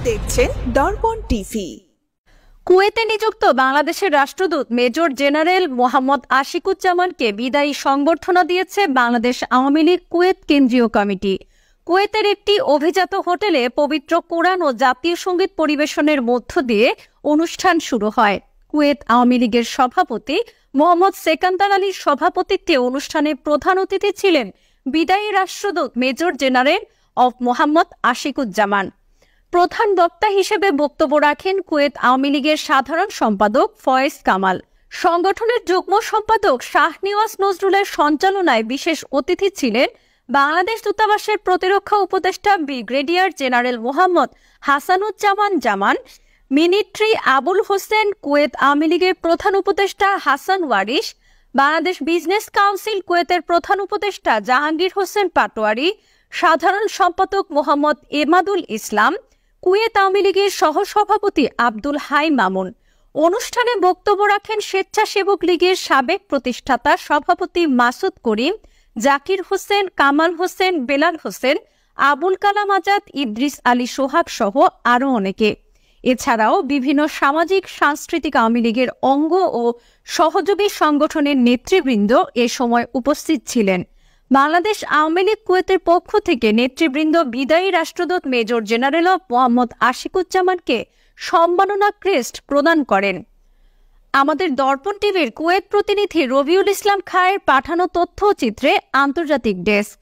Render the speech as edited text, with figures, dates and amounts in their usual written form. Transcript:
দেখছেন দর্পণ টিভি। কুয়েতে নিযুক্ত বাংলাদেশের রাষ্ট্রদূত মেজর জেনারেল মোহাম্মদ আশিকুজ্জামানকে বিদায়ী সংবর্ধনা দিয়েছে বাংলাদেশ আওয়ামী লীগ কুয়েত কেন্দ্রীয় কমিটি। কুয়েতের একটি অভিজাত হোটেলে পবিত্র কোরআন ও জাতীয় সঙ্গীত পরিবেশনের মধ্য দিয়ে অনুষ্ঠান শুরু হয়। কুয়েত আওয়ামী লীগের সভাপতি মোহাম্মদ সেকান্দার আলীর সভাপতিত্বে অনুষ্ঠানে প্রধান অতিথি ছিলেন বিদায়ী রাষ্ট্রদূত major general of Mohammad Ashikuzzaman. প্রধান বক্তা হিসেবে বক্তব্য রাখেন কুয়েত আওয়ামী লীগের সাধারণ সম্পাদক ফয়েজ কামাল। সংগঠনের যুগ্ম সম্পাদক শাহনিওয়াজ নজরুলের সঞ্চালনায় বিশেষ অতিথি ছিলেন বাংলাদেশ দূতাবাসের প্রতিরক্ষা উপদেষ্টা ব্রিগেডিয়ার জেনারেল মোহাম্মদ হাসানুজ্জামান জামান, মিনিট্রি আবুল হোসেন, কুয়েত আওয়ামী লীগের প্রধান উপদেষ্টা হাসান ওয়ারিশ, বাংলাদেশ বিজনেস কাউন্সিল কুয়েতের প্রধান উপদেষ্টা জাহাঙ্গীর হোসেন পাটোয়ারি, সাধারণ সম্পাদক মোহাম্মদ এমাদুল ইসলাম, কুয়েত আওয়ামী লীগের সহসভাপতি আব্দুল হাই মামুন। অনুষ্ঠানে বক্তব্য রাখেন স্বেচ্ছাসেবক লীগের সাবেক প্রতিষ্ঠাতা সভাপতি মাসুদ করিম, জাকির হোসেন, কামাল হোসেন, বেলাল হোসেন, আবুল কালাম আজাদ, ইদ্রিস আলী সোহাগ সহ আরও অনেকে। এছাড়াও বিভিন্ন সামাজিক সাংস্কৃতিক আওয়ামী লীগের অঙ্গ ও সহযোগী সংগঠনের নেতৃবৃন্দ এ সময় উপস্থিত ছিলেন। বাংলাদেশ আওয়ামী লীগ কুয়েতের পক্ষ থেকে নেতৃবৃন্দ বিদায়ী রাষ্ট্রদূত মেজর জেনারেল মোহাম্মদ আশিকুজ্জামানকে সম্মাননা ক্রেস্ট প্রদান করেন। আমাদের দর্পণ টিভির কুয়েত প্রতিনিধি রবিউল ইসলাম খায়ের পাঠানো তথ্যচিত্রে আন্তর্জাতিক ডেস্ক।